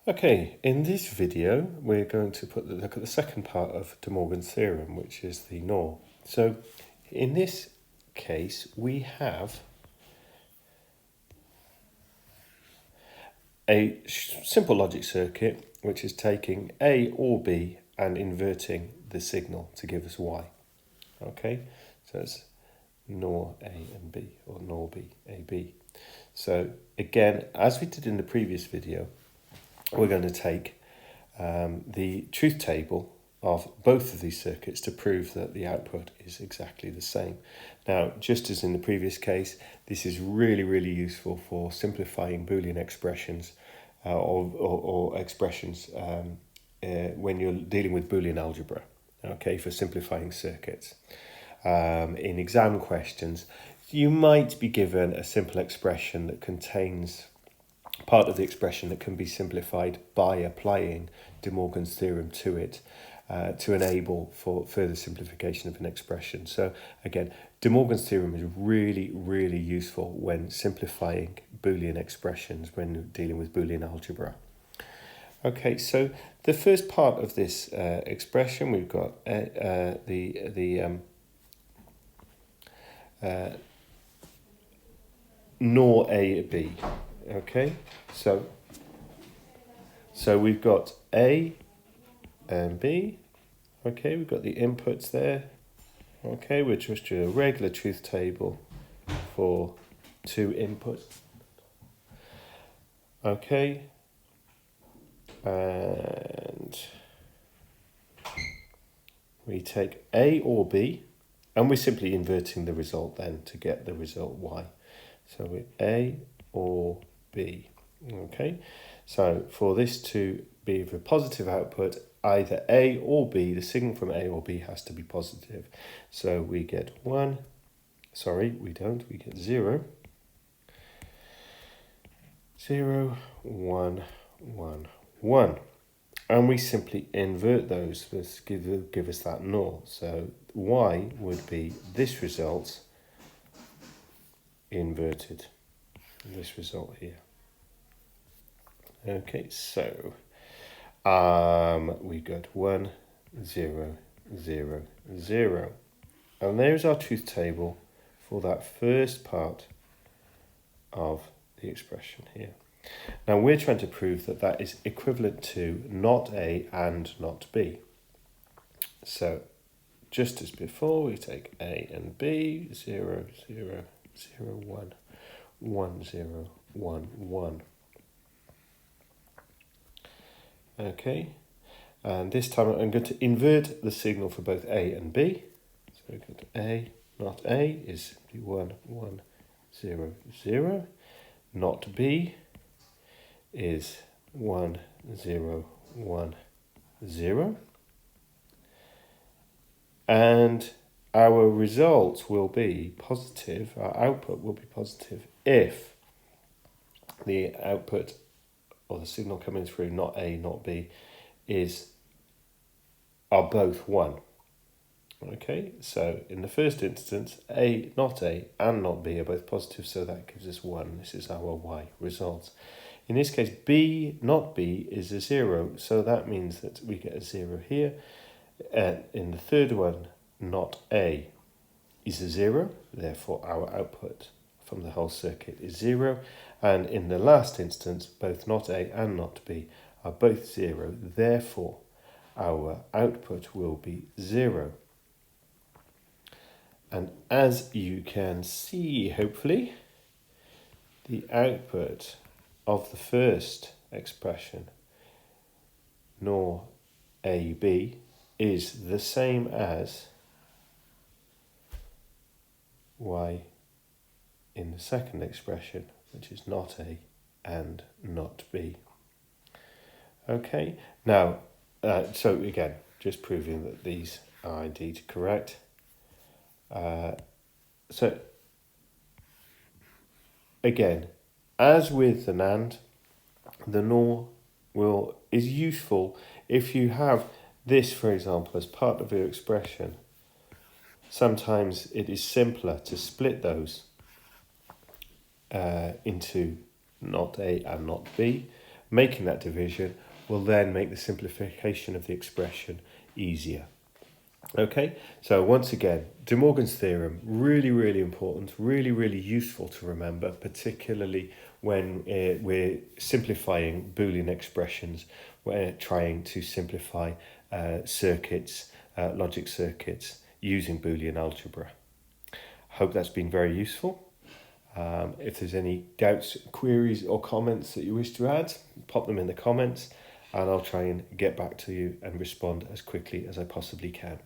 Okay, in this video we're going to look at the second part of De Morgan's theorem, which is the NOR. So in this case we have a simple logic circuit which is taking A or B and inverting the signal to give us Y. Okay, so it's NOR A and B, or NOR B, A, B. So again, as we did in the previous video, we're going to take the truth table of both of these circuits to prove that the output is exactly the same. Now, just as in the previous case, this is really useful for simplifying Boolean expressions or expressions when you're dealing with Boolean algebra, okay, for simplifying circuits. In exam questions, you might be given a simple expression that contains part of the expression that can be simplified by applying De Morgan's theorem to it to enable for further simplification of an expression. So again, De Morgan's theorem is really useful when simplifying Boolean expressions when dealing with Boolean algebra. Okay, so the first part of this expression, we've got NOR A B. Okay, so we've got A and B. Okay, we've got the inputs there. Okay, we're just doing a regular truth table for two inputs. Okay, and we take A or B, and we're simply inverting the result then to get the result Y. So we're A or B. Okay, so for this to be the positive output, either A or B, the signal from A or B has to be positive. So we get 1, sorry, we don't, we get 0, 0, 1, 1, 1. And we simply invert those to give us that NOR. So Y would be this result inverted, this result here. Okay, so we got 1, 0, 0, 0. And there's our truth table for that first part of the expression here. Now we're trying to prove that that is equivalent to not A and not B. So just as before, we take A and B, 0, 0, 0, 1, 1, 0, 1, 1. Okay, and this time I'm going to invert the signal for both A and B. So we go to A, not A is simply 1, 1, 0, 0. Not B is 1, 0, 1, 0. And our result will be positive, our output will be positive if the output or the signal coming through not A, not B are both 1. Okay, so in the first instance, A, not and B are both positive, so that gives us 1. This is our Y result. In this case, B, not B is a 0, so that means that we get a 0 here. And in the third one, not A is a 0, therefore our output from the whole circuit is 0. And in the last instance, both not A and not B are both 0, therefore our output will be 0. And as you can see, hopefully, the output of the first expression, NOR AB, is the same as Y in the second expression, which is not A and not B. Okay, now, so again, just proving that these are indeed correct. So again, as with the NAND, the NOR is useful if you have this, for example, as part of your expression. Sometimes it is simpler to split those into not A and not B, making that division will then make the simplification of the expression easier. Okay, so once again, De Morgan's theorem, really important, really useful to remember, particularly when we're simplifying Boolean expressions. We're trying to simplify circuits, logic circuits, using Boolean algebra. Hope that's been very useful. If there's any doubts, queries or comments that you wish to add, pop them in the comments and I'll try and get back to you and respond as quickly as I possibly can.